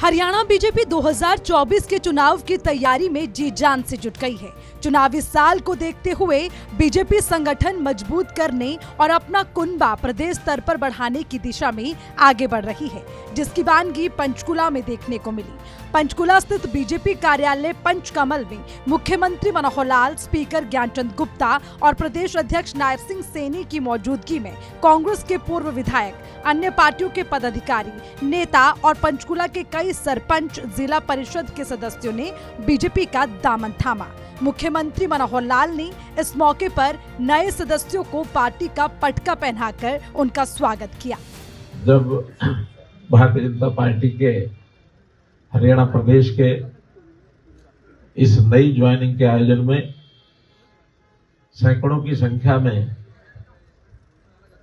Haryana BJP 2024 के चुनाव की तैयारी में जी जान से जुट गई है। चुनावी साल को देखते हुए बीजेपी संगठन मजबूत करने और अपना कुनबा प्रदेश स्तर पर बढ़ाने की दिशा में आगे बढ़ रही है, जिसकी वानगी पंचकुला में देखने को मिली। पंचकुला स्थित बीजेपी कार्यालय पंचकमल में मुख्यमंत्री मनोहर लाल, स्पीकर ज्ञानचंद गुप्ता और प्रदेश अध्यक्ष नायब सिंह सैनी की मौजूदगी में कांग्रेस के पूर्व विधायक, अन्य पार्टियों के पदाधिकारी, नेता और पंचकुला के कई सरपंच, जिला परिषद के सदस्यों ने बीजेपी का दामन थामा। मुख्यमंत्री मनोहर लाल ने इस मौके पर नए सदस्यों को पार्टी का पटका पहनाकर उनका स्वागत किया। जब भारतीय जनता पार्टी के हरियाणा प्रदेश के इस नई ज्वाइनिंग के आयोजन में सैकड़ों की संख्या में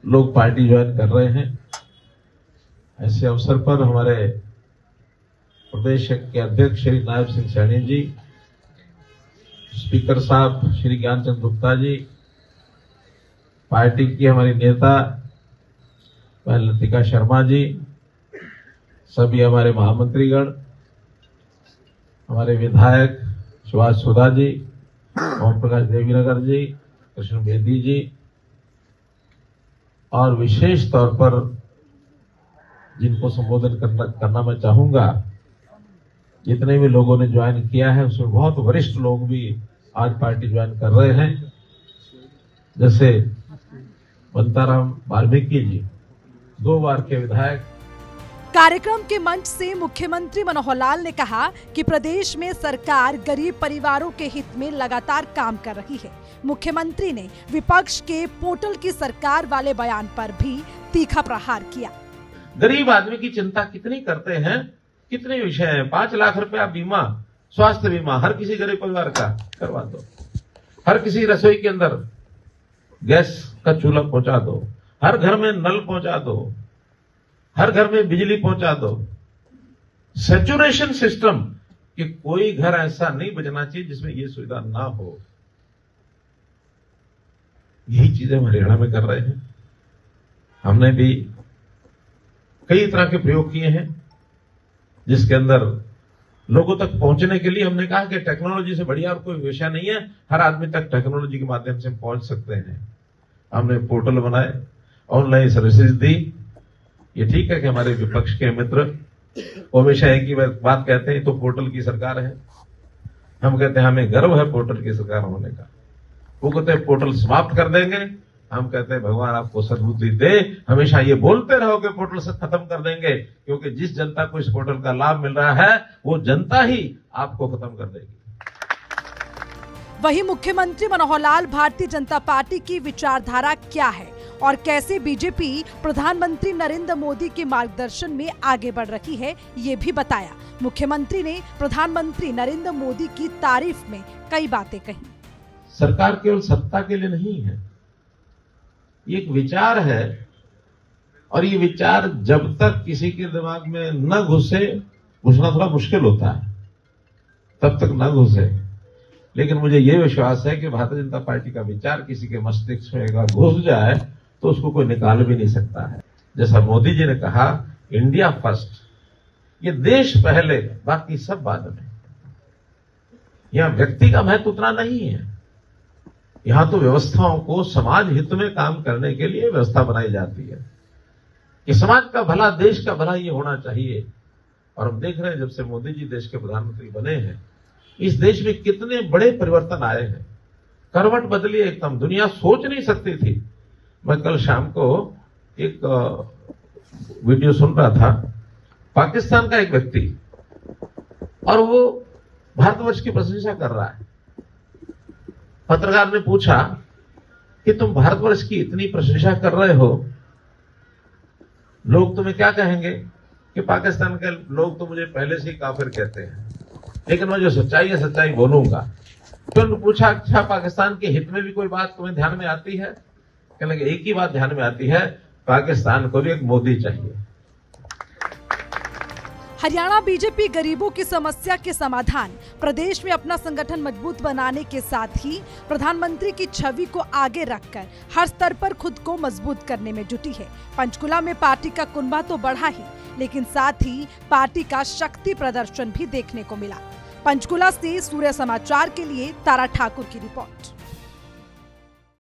लोग पार्टी ज्वाइन कर रहे हैं, ऐसे अवसर पर हमारे प्रदेश के अध्यक्ष श्री नायब सिंह सैनी जी, स्पीकर साहब श्री ज्ञानचंद गुप्ता जी, पार्टी की हमारी नेता लतिका शर्मा जी, सभी हमारे महामंत्रीगण, हमारे विधायक सुभाष सुधा जी, ओम प्रकाश देवीनगर जी, कृष्ण बेदी जी, और विशेष तौर पर जिनको संबोधन करना मैं चाहूंगा, जितने भी लोगों ने ज्वाइन किया है उसमें बहुत वरिष्ठ लोग भी आज पार्टी ज्वाइन कर रहे हैं, जैसे बंताराम वाल्मीकि जी, 2 बार के विधायक। कार्यक्रम के मंच से मुख्यमंत्री मनोहर लाल ने कहा कि प्रदेश में सरकार गरीब परिवारों के हित में लगातार काम कर रही है। मुख्यमंत्री ने विपक्ष के पोर्टल की सरकार वाले बयान पर भी तीखा प्रहार किया। गरीब आदमी की चिंता कितनी करते हैं, कितने विषय हैं। 5 लाख रुपया बीमा, स्वास्थ्य बीमा हर किसी गरीब परिवार का करवा दो, हर किसी रसोई के अंदर गैस का चूल्हा पहुंचा दो, हर घर में नल पहुंचा दो, हर घर में बिजली पहुंचा दो। सैचुरेशन सिस्टम कि कोई घर ऐसा नहीं बचना चाहिए जिसमें ये सुविधा ना हो। यही चीजें हम हरियाणा में कर रहे हैं। हमने भी कई तरह के प्रयोग किए हैं, जिसके अंदर लोगों तक पहुंचने के लिए हमने कहा कि टेक्नोलॉजी से बढ़िया और कोई विषय नहीं है, हर आदमी तक टेक्नोलॉजी के माध्यम से पहुंच सकते हैं। हमने पोर्टल बनाए, ऑनलाइन सर्विसेज दी। ये ठीक है कि हमारे विपक्ष के मित्र वो हमेशा एक ही बात कहते हैं, तो पोर्टल की सरकार है। हम कहते हैं हमें गर्व है पोर्टल की सरकार होने का। वो कहते हैं पोर्टल समाप्त कर देंगे, हम कहते हैं भगवान आपको सद्बुद्धि दे, हमेशा ये बोलते रहो कि पोर्टल से खत्म कर देंगे, क्योंकि जिस जनता को इस पोर्टल का लाभ मिल रहा है वो जनता ही आपको खत्म कर देगी। वहीं मुख्यमंत्री मनोहर लाल भारतीय जनता पार्टी की विचारधारा क्या है और कैसे बीजेपी प्रधानमंत्री नरेंद्र मोदी के मार्गदर्शन में आगे बढ़ रही है, ये भी बताया। मुख्यमंत्री ने प्रधानमंत्री नरेंद्र मोदी की तारीफ में कई बातें कही। सरकार केवल सत्ता के लिए नहीं है, ये एक विचार है, और ये विचार जब तक किसी के दिमाग में न घुसे, घुसना थोड़ा मुश्किल होता है, तब तक न घुसे। लेकिन मुझे ये विश्वास है कि भारतीय जनता पार्टी का विचार किसी के मस्तिष्क में अगर घुस जाए तो उसको कोई निकाल भी नहीं सकता है। जैसा मोदी जी ने कहा, इंडिया फर्स्ट, ये देश पहले, बाकी सब बाद में। यहां व्यक्ति का महत्व उतना नहीं है, यहां तो व्यवस्थाओं को समाज हित में काम करने के लिए व्यवस्था बनाई जाती है कि समाज का भला, देश का भला ये होना चाहिए। और हम देख रहे हैं जब से मोदी जी देश के प्रधानमंत्री बने हैं, इस देश में कितने बड़े परिवर्तन आए हैं, करवट बदली एकदम, दुनिया सोच नहीं सकती थी। मैं कल शाम को एक वीडियो सुन रहा था, पाकिस्तान का एक व्यक्ति, और वो भारतवर्ष की प्रशंसा कर रहा है। पत्रकार ने पूछा कि तुम भारतवर्ष की इतनी प्रशंसा कर रहे हो, लोग तुम्हें क्या कहेंगे? कि पाकिस्तान के लोग तो मुझे पहले से ही काफिर कहते हैं, लेकिन मैं जो सच्चाई है सच्चाई बोलूंगा। तो उन्होंने पूछा, अच्छा पाकिस्तान के हित में भी कोई बात तुम्हें ध्यान में आती है? कहने लगे एक ही बात ध्यान में आती है, पाकिस्तान को भी एक मोदी चाहिए। हरियाणा बीजेपी गरीबों की समस्या के समाधान, प्रदेश में अपना संगठन मजबूत बनाने के साथ ही प्रधानमंत्री की छवि को आगे रखकर हर स्तर पर खुद को मजबूत करने में जुटी है। पंचकुला में पार्टी का कुनबा तो बढ़ा ही, लेकिन साथ ही पार्टी का शक्ति प्रदर्शन भी देखने को मिला। पंचकुला से सूर्य समाचार के लिए तारा ठाकुर की रिपोर्ट।